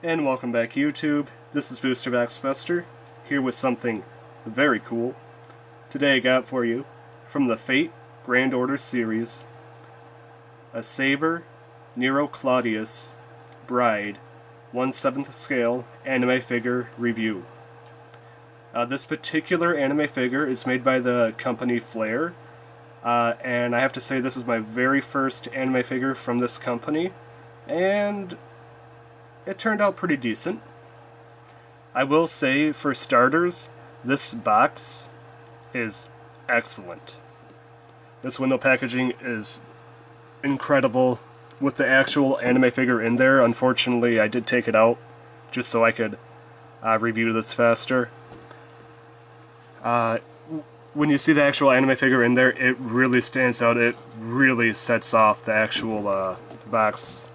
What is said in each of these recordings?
And welcome back, YouTube. This is Boosterbox here with something very cool. Today I got for you, from the Fate Grand Order series, a Saber Nero Claudius Bride 1/7 scale anime figure review. This particular anime figure is made by the company Flare, and I have to say this is my very first anime figure from this company, and it turned out pretty decent. I will say, for starters, this box is excellent. This window packaging is incredible with the actual anime figure in there. Unfortunately, I did take it out just so I could review this faster. When you see the actual anime figure in there, it really stands out. It really sets off the actual box.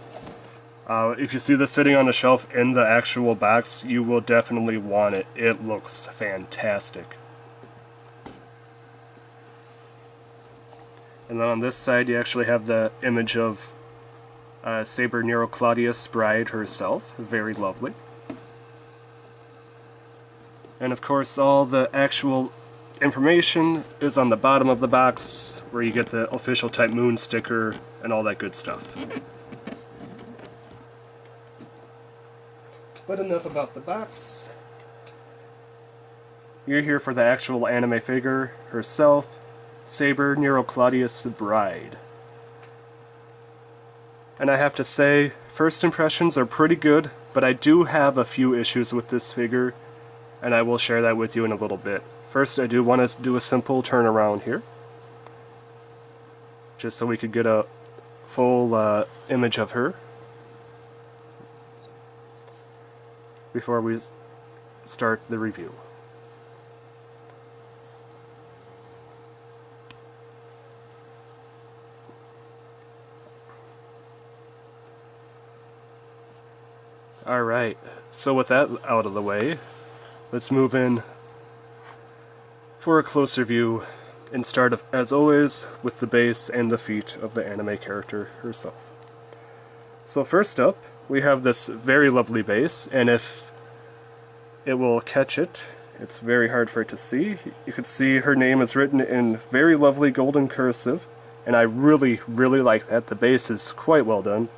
If you see this sitting on a shelf in the actual box, you will definitely want it. It looks fantastic. And then on this side, you actually have the image of Saber Nero Claudius Bride herself. Very lovely. And of course, all the actual information is on the bottom of the box, where you get the official Type Moon sticker and all that good stuff. But enough about the box. You're here for the actual anime figure herself, Saber Nero Claudius Bride. And I have to say, first impressions are pretty good, but I do have a few issues with this figure, and I will share that with you in a little bit. First, I do want to do a simple turnaround here, just so we could get a full image of her before we start the review. Alright, so with that out of the way, let's move in for a closer view and start, as always, with the base and the feet of the anime character herself. So first up, we have this very lovely base, and if it will catch it, it's very hard for it to see. You can see her name is written in very lovely golden cursive, and I really like that. The base is quite well done.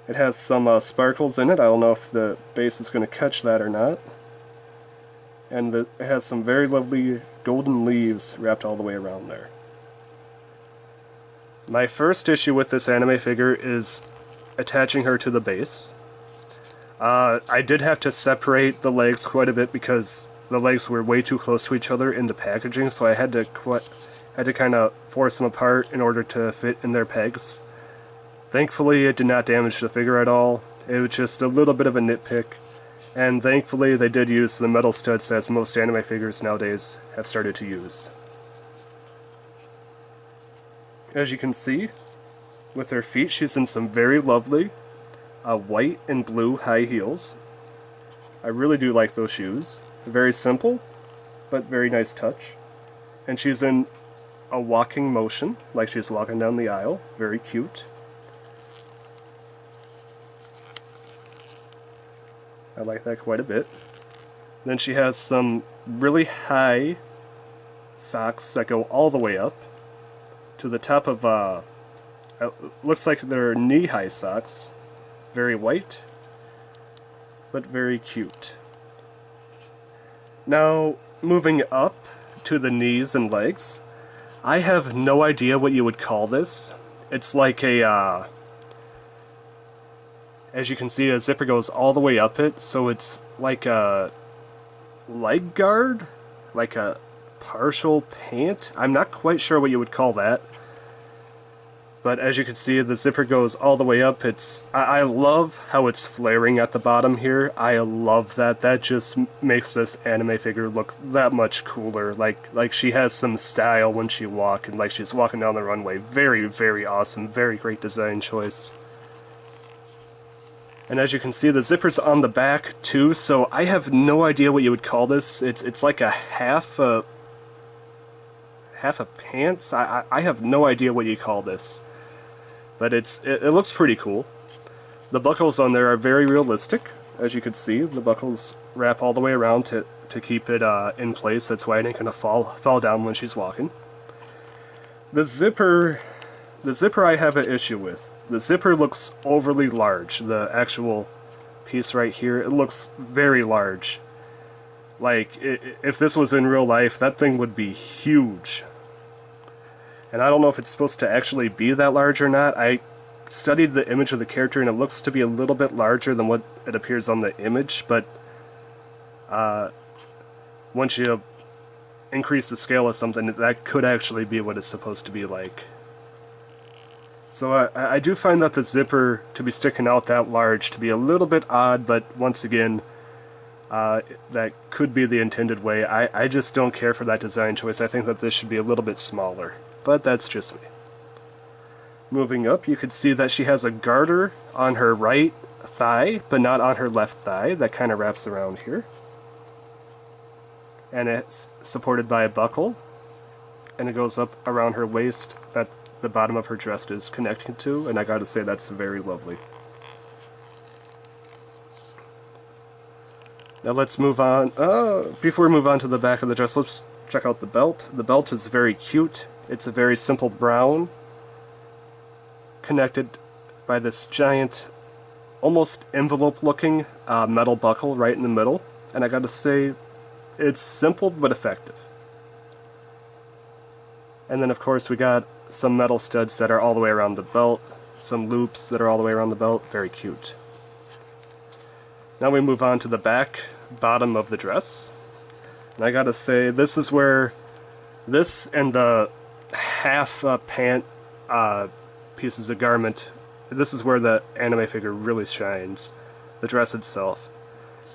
It has some sparkles in it. I don't know if the base is going to catch that or not. And it has some very lovely golden leaves wrapped all the way around there. My first issue with this anime figure is attaching her to the base. I did have to separate the legs quite a bit because the legs were way too close to each other in the packaging, so I had to kind of force them apart in order to fit in their pegs. Thankfully, it did not damage the figure at all. It was just a little bit of a nitpick, and thankfully they did use the metal studs as most anime figures nowadays have started to use. As you can see, with her feet, she's in some very lovely white and blue high heels. I really do like those shoes. Very simple, but very nice touch. And she's in a walking motion, like she's walking down the aisle. Very cute. I like that quite a bit. Then she has some really high socks that go all the way up to the top of, it looks like they're knee-high socks. Very white, but very cute. Now, moving up to the knees and legs, I have no idea what you would call this. It's like a, as you can see, a zipper goes all the way up it, so it's like a leg guard? Like a partial pant? I'm not quite sure what you would call that. But as you can see, the zipper goes all the way up. I love how it's flaring at the bottom here. I love that. That just makes this anime figure look that much cooler. Like she has some style when she walks, and like she's walking down the runway. Very awesome. Very great design choice. And as you can see, the zipper's on the back too, so I have no idea what you would call this. It's like a half a pants? I have no idea what you call this. But it looks pretty cool. The buckles on there are very realistic. As you can see, the buckles wrap all the way around to keep it in place. That's why it ain't gonna fall down when she's walking. The zipper I have an issue with. The zipper looks overly large. The actual piece right here, it looks very large. Like, if this was in real life, that thing would be huge. And I don't know if it's supposed to actually be that large or not. I studied the image of the character and it looks to be a little bit larger than what it appears on the image, but once you increase the scale of something, that could actually be what it's supposed to be like. So I do find that the zipper to be sticking out that large to be a little bit odd, but once again, that could be the intended way. I just don't care for that design choice. I think that this should be a little bit smaller, but that's just me. Moving up, you could see that she has a garter on her right thigh, but not on her left thigh. That kind of wraps around here. And it's supported by a buckle, and it goes up around her waist that the bottom of her dress is connected to, and I gotta say that's very lovely. Now let's move on. Before we move on to the back of the dress, let's check out the belt. The belt is very cute. It's a very simple brown, connected by this giant, almost envelope-looking metal buckle right in the middle. And I gotta say, it's simple but effective. And then of course we got some metal studs that are all the way around the belt, some loops that are all the way around the belt. Very cute. Now we move on to the bottom of the dress. And I gotta say, this is where this and the half pant pieces of garment, this is where the anime figure really shines. The dress itself.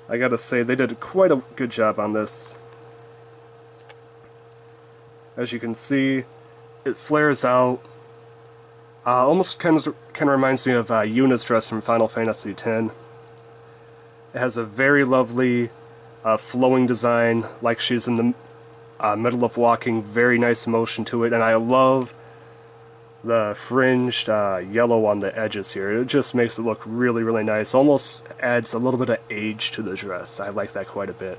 I gotta say, they did quite a good job on this. As you can see, it flares out. Almost kind of reminds me of Yuna's dress from Final Fantasy X. It has a very lovely flowing design, like she's in the middle of walking. Very nice motion to it, and I love the fringed yellow on the edges here. It just makes it look really, really nice. Almost adds a little bit of age to the dress. I like that quite a bit.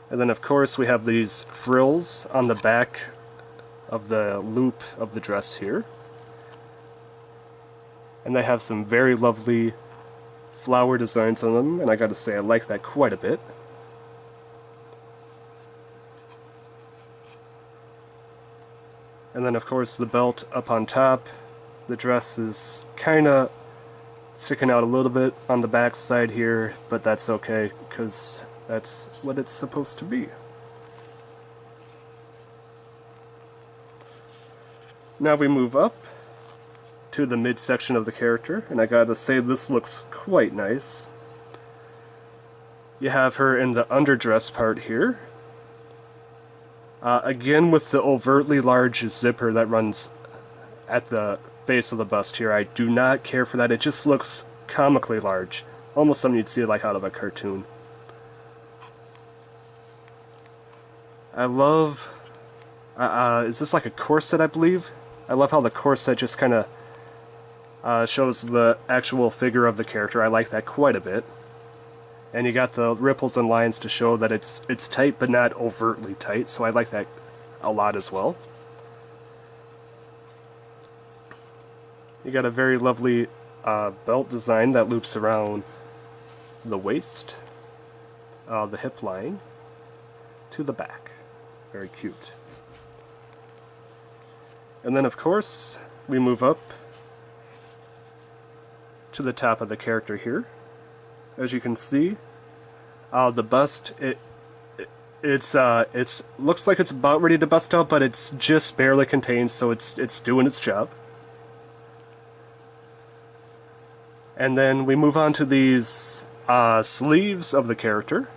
And then of course we have these frills on the back of the loop of the dress here. And they have some very lovely flower designs on them, and I gotta say I like that quite a bit. And then of course the belt up on top. The dress is kinda sticking out a little bit on the back side here, but that's okay, because that's what it's supposed to be. Now we move up to the midsection of the character, and I gotta say this looks quite nice. You have her in the underdress part here. Again with the overtly large zipper that runs at the base of the bust here. I do not care for that. It just looks comically large. Almost something you'd see like out of a cartoon. I love... is this like a corset, I believe? I love how the corset just kind of shows the actual figure of the character. I like that quite a bit. And you got the ripples and lines to show that it's tight, but not overtly tight, so I like that a lot as well. You got a very lovely belt design that loops around the waist, the hip line, to the back. Very cute. And then of course, we move up to the top of the character here. As you can see, the bust, it looks like it's about ready to bust out, but it's just barely contained, so it's doing its job. And then we move on to these sleeves of the character,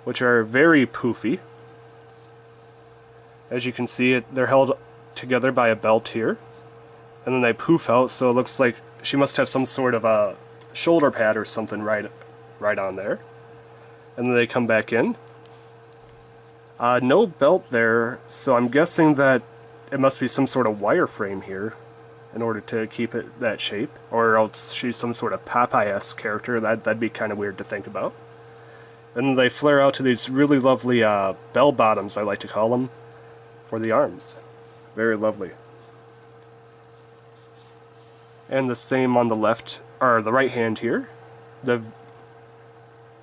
which are very poofy. As you can see, they're held together by a belt here, and then they poof out, so it looks like she must have some sort of a shoulder pad or something right on there. And then they come back in. No belt there, so I'm guessing that it must be some sort of wireframe here. in order to keep it that shape, or else she's some sort of Popeye-esque character. That'd be kind of weird to think about. And they flare out to these really lovely bell bottoms, I like to call them, for the arms. Very lovely. And the same on the left, or the right hand here. The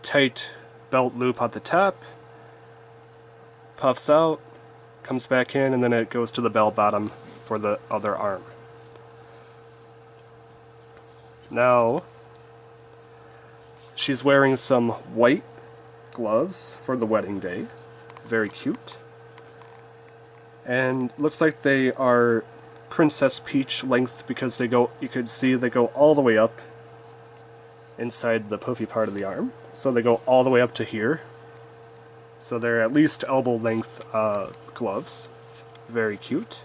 tight belt loop at the top, puffs out, comes back in, and then it goes to the bell bottom for the other arm. Now, she's wearing some white gloves for the wedding day. Very cute. And looks like they are Princess Peach length because they go, you could see they go all the way up inside the puffy part of the arm. So they go all the way up to here. So they're at least elbow length gloves. Very cute.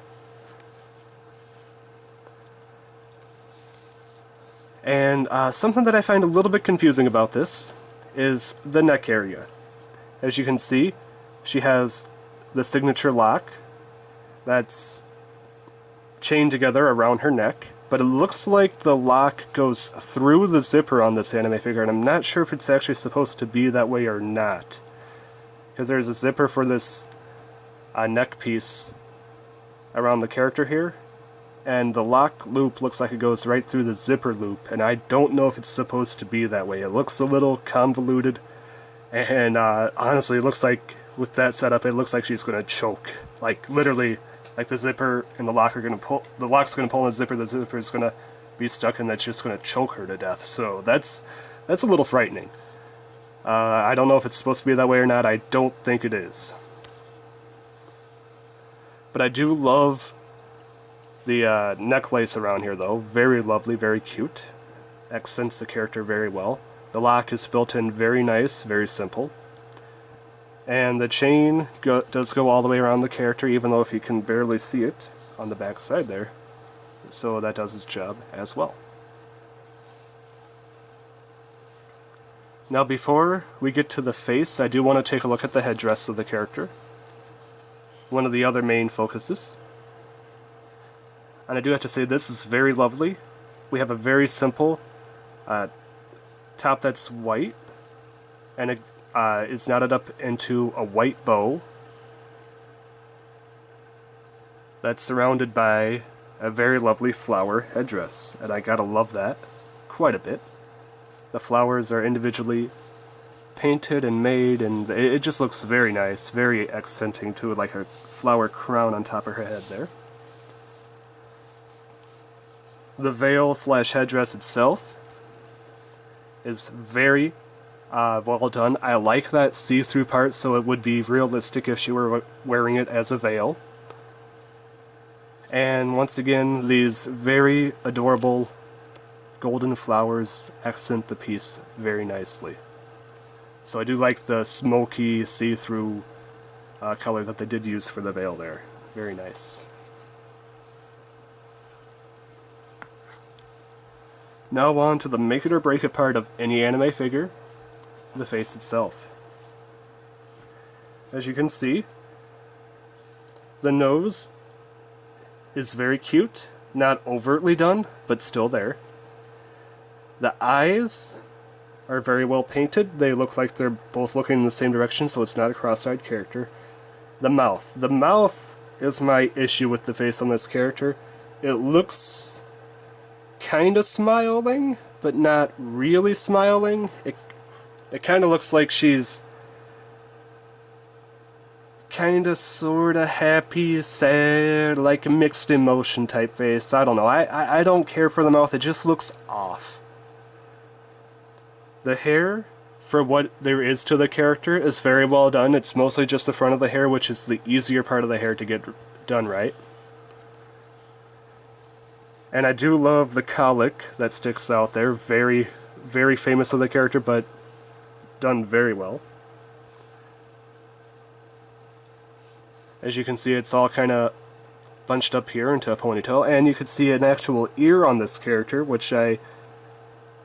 And something that I find a little bit confusing about this is the neck area. As you can see, she has the signature lock that's chained together around her neck, but it looks like the lock goes through the zipper on this anime figure, and I'm not sure if it's actually supposed to be that way or not. Because there's a zipper for this neck piece around the character here, and the lock loop looks like it goes right through the zipper loop, and I don't know if it's supposed to be that way. It looks a little convoluted, and honestly, it looks like with that setup, it looks like she's going to choke. Like, literally, like the zipper and the lock are going to pull, the lock's going to pull on the zipper is going to be stuck, and that's just going to choke her to death. So that's a little frightening. I don't know if it's supposed to be that way or not. I don't think it is. But I do love the necklace around here, though. Very lovely, very cute. Accents the character very well. The lock is built in very nice, very simple. And the chain does go all the way around the character, even though if you can barely see it on the back side there. So that does its job as well. Now before we get to the face, I do want to take a look at the headdress of the character. One of the other main focuses. And I do have to say this is very lovely. We have a very simple top that's white, and it is knotted up into a white bow that's surrounded by a very lovely flower headdress, and I gotta love that quite a bit. The flowers are individually painted and made, and it just looks very nice, very accenting to like a flower crown on top of her head there. The veil slash headdress itself is very well done. I like that see-through part, so it would be realistic if she were wearing it as a veil. And once again, these very adorable golden flowers accent the piece very nicely. So I do like the smoky, see-through color that they did use for the veil there. Very nice. Now on to the make it or break it part of any anime figure, the face itself. As you can see, the nose is very cute, not overtly done, but still there. The eyes are very well painted. They look like they're both looking in the same direction, so it's not a cross-eyed character. The mouth. The mouth is my issue with the face on this character. It looks kind of smiling, but not really smiling. It kind of looks like she's kind of sort of happy, sad, like a mixed emotion type face. I don't know. I don't care for the mouth. It just looks off. The hair, for what there is to the character, is very well done. It's mostly just the front of the hair, which is the easier part of the hair to get done right. And I do love the colic that sticks out there. Very, very famous of the character, but done very well. As you can see, it's all kind of bunched up here into a ponytail, and you can see an actual ear on this character, which I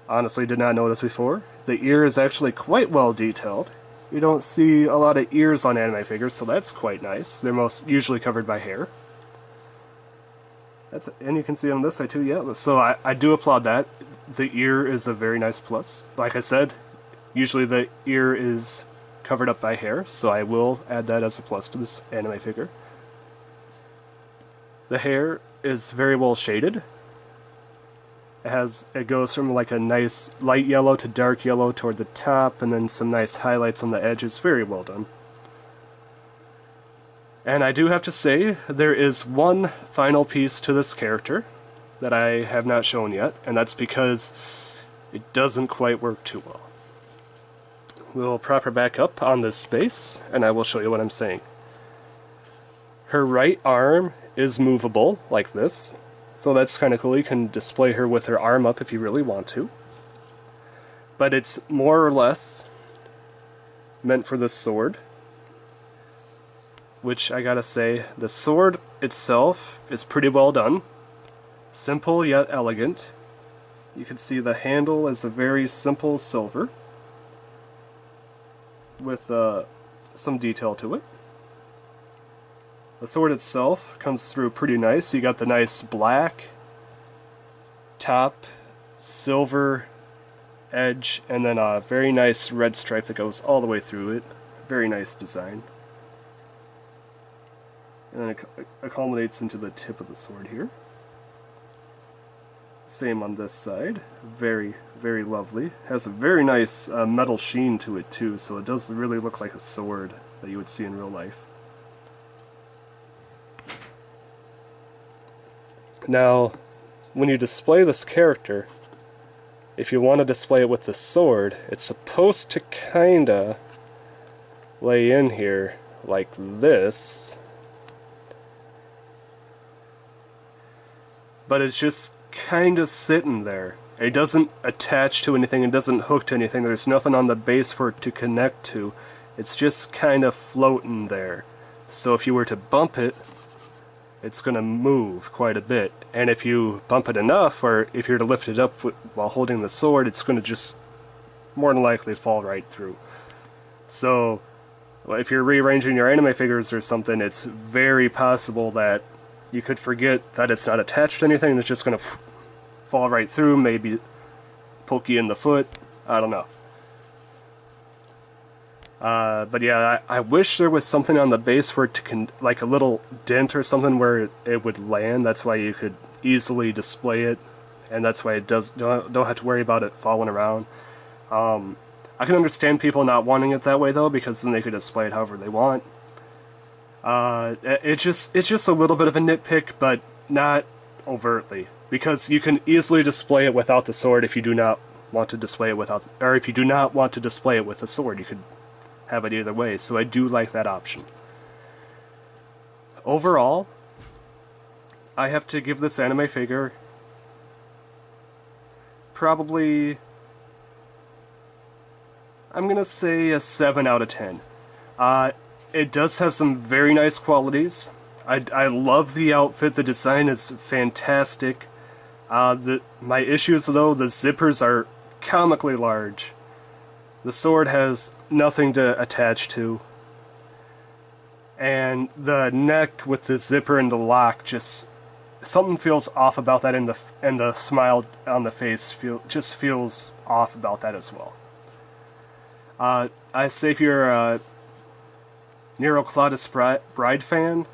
honestly did not notice before. The ear is actually quite well detailed. You don't see a lot of ears on anime figures, so that's quite nice. They're most usually covered by hair. And you can see on this side too, yeah. So I do applaud that. The ear is a very nice plus. Like I said, usually the ear is covered up by hair, so I will add that as a plus to this anime figure. The hair is very well shaded. It goes from like a nice light yellow to dark yellow toward the top, and then some nice highlights on the edges. Very well done. And I do have to say, there is one final piece to this character that I have not shown yet, and that's because it doesn't quite work too well. We'll prop her back up on this space, and I will show you what I'm saying. Her right arm is movable, like this, so that's kind of cool. You can display her with her arm up if you really want to. But it's more or less meant for the sword, which I gotta say, the sword itself is pretty well done. Simple yet elegant. You can see the handle is a very simple silver with some detail to it. The sword itself comes through pretty nice. You got the nice black top, silver edge, and then a very nice red stripe that goes all the way through it. Very nice design. And then it culminates into the tip of the sword here. Same on this side. Very, very lovely. Has a very nice metal sheen to it too, so it does really look like a sword that you would see in real life. Now, when you display this character, if you want to display it with the sword, it's supposed to kinda lay in here like this. But it's just kind of sitting there. It doesn't attach to anything, it doesn't hook to anything, there's nothing on the base for it to connect to. It's just kind of floating there. So if you were to bump it, it's going to move quite a bit. And if you bump it enough, or if you're to lift it up while holding the sword, it's going to just more than likely fall right through. So if you're rearranging your anime figures or something, it's very possible that you could forget that it's not attached to anything, and it's just going to fall right through, maybe poke you in the foot, I don't know. But yeah, I wish there was something on the base for it to, like a little dent or something where it would land. That's why you could easily display it, and that's why it don't have to worry about it falling around. I can understand people not wanting it that way though, because then they could display it however they want. It's just a little bit of a nitpick, but not overtly, because you can easily display it without the sword if you do not want to display it without, or if you do not want to display it with the sword, you could have it either way. So I do like that option. Overall, I have to give this anime figure probably, I'm gonna say a 7 out of 10. It does have some very nice qualities. I love the outfit. The design is fantastic. My issues though, the zippers are comically large. The sword has nothing to attach to. And the neck with the zipper and the lock, just something feels off about that, and the smile on the face feels off about that as well. I say if you're a Nero Claudius Bride fan,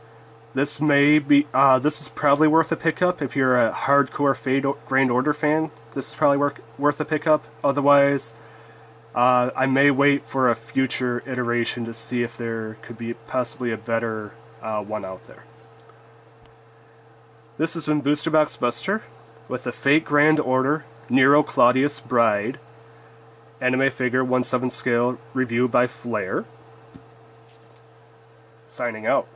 this is probably worth a pickup. If you're a hardcore Grand Order fan, this is probably worth a pickup. Otherwise, I may wait for a future iteration to see if there could be possibly a better one out there. This has been Booster Box Buster with the Fate Grand Order Nero Claudius Bride anime figure 1/7 scale review by Flair. Signing out.